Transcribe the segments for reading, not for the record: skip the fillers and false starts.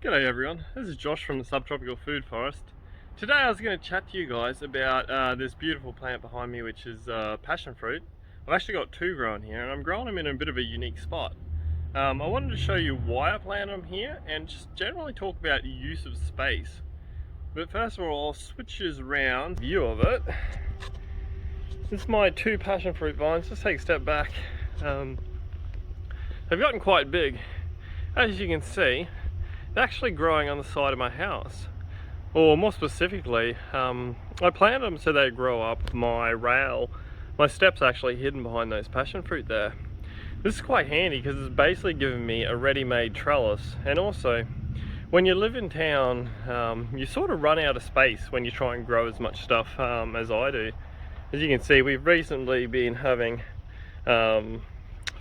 G'day everyone, this is Josh from the Subtropical Food Forest. Today I was going to chat to you guys about this beautiful plant behind me, which is passion fruit. I've actually got two growing here and I'm growing them in a bit of a unique spot. I wanted to show you why I planted them here and just generally talk about use of space. But first of all, I'll switch this around view of it. This is my two passion fruit vines. Just take a step back. They've gotten quite big. As you can see, they're actually growing on the side of my house, or more specifically, I planted them so they grow up my rail. My steps actually hidden behind those passion fruit there. This is quite handy because it's basically giving me a ready-made trellis, and also when you live in town, you sort of run out of space when you try and grow as much stuff as I do. As you can see, we've recently been having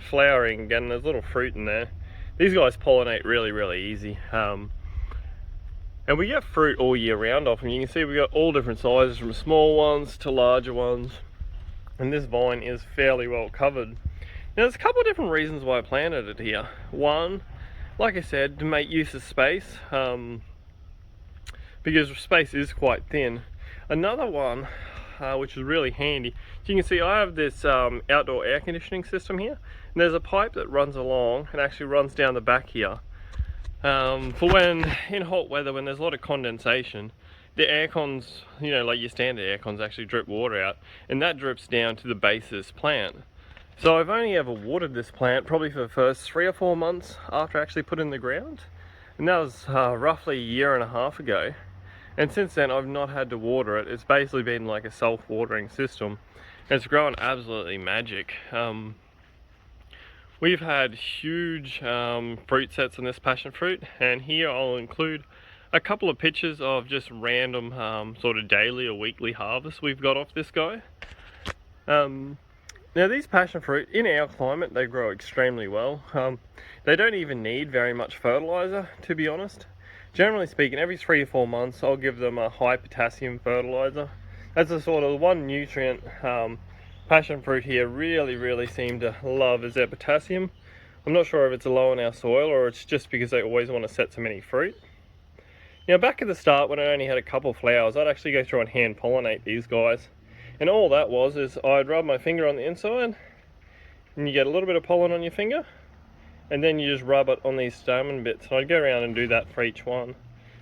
flowering and there's little fruit in there. These guys pollinate really easy, and we get fruit all year round off them. You can see we've got all different sizes, from small ones to larger ones, and this vine is fairly well covered. Now there's a couple of different reasons why I planted it here. One, like I said, to make use of space, because space is quite thin. Another one, which is really handy, so you can see I have this outdoor air conditioning system here, and there's a pipe that runs along and actually runs down the back here, for when in hot weather, when there's a lot of condensation, the air cons, you know, like your standard air cons, actually drip water out, and that drips down to the base of this plant. So I've only ever watered this plant probably for the first 3 or 4 months after I actually put it in the ground, and that was roughly a year and a half ago. And since then I've not had to water it. It's basically been like a self-watering system. It's grown absolutely magic. We've had huge fruit sets on this passion fruit, and here I'll include a couple of pictures of just random sort of daily or weekly harvests we've got off this guy. Now these passion fruit, in our climate, they grow extremely well. They don't even need very much fertilizer, to be honest. Generally speaking, every 3 or 4 months I'll give them a high potassium fertilizer. That's the sort of one nutrient passion fruit here really seem to love, is their potassium. I'm not sure if it's low in our soil or it's just because they always want to set so many fruit. Now back at the start, when I only had a couple flowers, I'd actually go through and hand pollinate these guys. And all that was is I'd rub my finger on the inside and you get a little bit of pollen on your finger, and then you just rub it on these stamen bits. And I'd go around and do that for each one.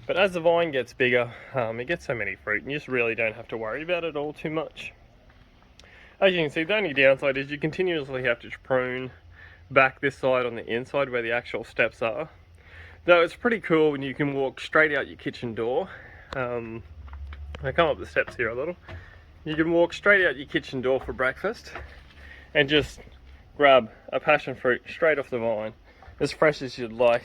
But as the vine gets bigger, it gets so many fruit and you just really don't have to worry about it all too much. As you can see, the only downside is you continuously have to prune back this side on the inside where the actual steps are. Though it's pretty cool when you can walk straight out your kitchen door. I come up the steps here a little. You can walk straight out your kitchen door for breakfast and just grab a passion fruit straight off the vine, as fresh as you'd like.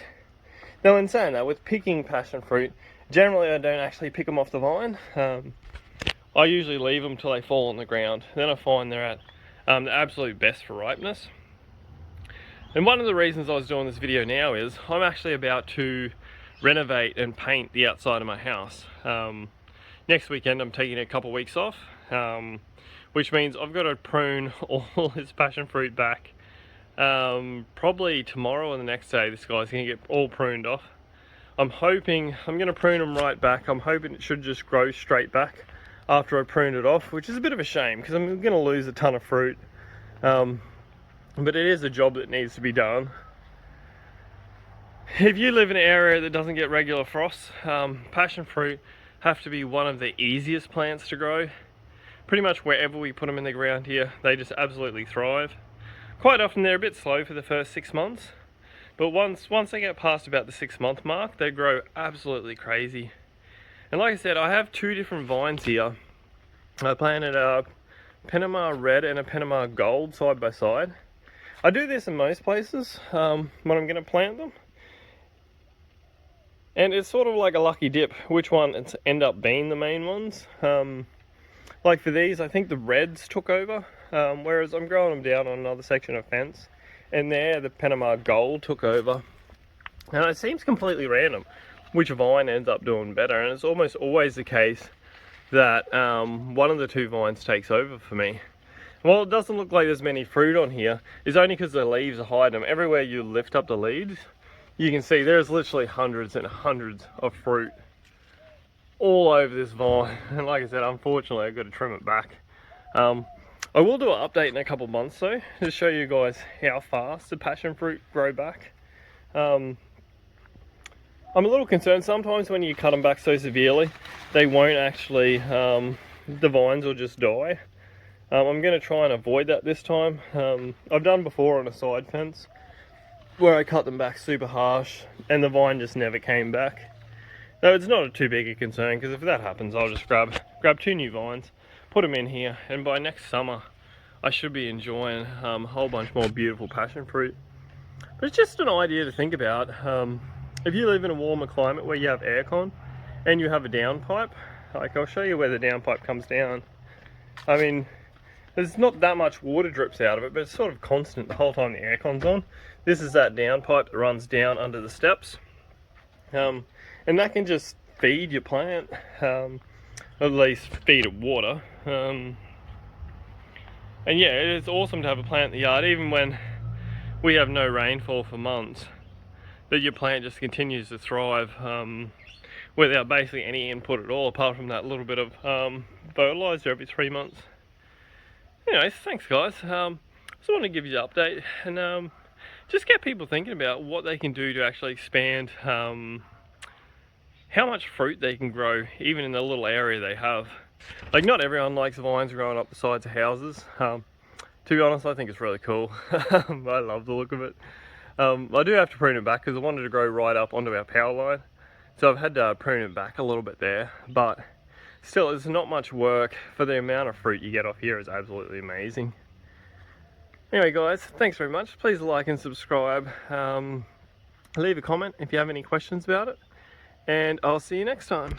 Now in saying that, with picking passion fruit, generally I don't actually pick them off the vine. I usually leave them till they fall on the ground. Then I find they're at the absolute best for ripeness. And one of the reasons I was doing this video now is I'm actually about to renovate and paint the outside of my house. Next weekend I'm taking a couple of weeks off, which means I've got to prune all this passion fruit back. Probably tomorrow or the next day this guy's going to get all pruned off. I'm hoping I'm going to prune them right back. I'm hoping it should just grow straight back after I prune it off, which is a bit of a shame because I'm going to lose a ton of fruit. But it is a job that needs to be done. If you live in an area that doesn't get regular frosts, passion fruit have to be one of the easiest plants to grow. Pretty much wherever we put them in the ground here, they just absolutely thrive. Quite often they're a bit slow for the first 6 months, but once they get past about the 6-month mark, they grow absolutely crazy. And like I said, I have 2 different vines here. I planted a Panama Red and a Panama Gold side by side. I do this in most places when I'm going to plant them. And it's sort of like a lucky dip which one end up being the main ones. Like for these, I think the reds took over, whereas I'm growing them down on another section of fence. And there, the Panama Gold took over. And it seems completely random which vine ends up doing better. And it's almost always the case that one of the 2 vines takes over for me. Well, it doesn't look like there's many fruit on here, is only because the leaves are hiding them. Everywhere you lift up the leaves, you can see there's literally hundreds and hundreds of fruit all over this vine. And like I said, unfortunately I've got to trim it back. I will do an update in a couple of months though, to show you guys how fast the passion fruit grow back. I'm a little concerned sometimes when you cut them back so severely, they won't actually, the vines will just die. I'm going to try and avoid that this time. I've done before on a side fence where I cut them back super harsh and the vine just never came back. Though it's not too big a concern, because if that happens I'll just grab 2 new vines, put them in here, and by next summer I should be enjoying a whole bunch more beautiful passion fruit. But it's just an idea to think about. If you live in a warmer climate where you have aircon and you have a downpipe, like I'll show you where the downpipe comes down. I mean, there's not that much water drips out of it, but it's sort of constant the whole time the aircon's on. This is that downpipe that runs down under the steps. And that can just feed your plant, at least feed it water. And yeah, it's awesome to have a plant in the yard, even when we have no rainfall for months, that your plant just continues to thrive without basically any input at all, apart from that little bit of fertilizer every 3 months. Anyways, thanks guys. Just want to give you an update and just get people thinking about what they can do to actually expand how much fruit they can grow, even in the little area they have. Like, not everyone likes vines growing up the sides of houses. To be honest, I think it's really cool. I love the look of it. I do have to prune it back because I wanted to grow right up onto our power line. So I've had to prune it back a little bit there, but still, it's not much work for the amount of fruit you get off here. Is absolutely amazing. Anyway guys, thanks very much. Please like and subscribe. Leave a comment if you have any questions about it, and I'll see you next time.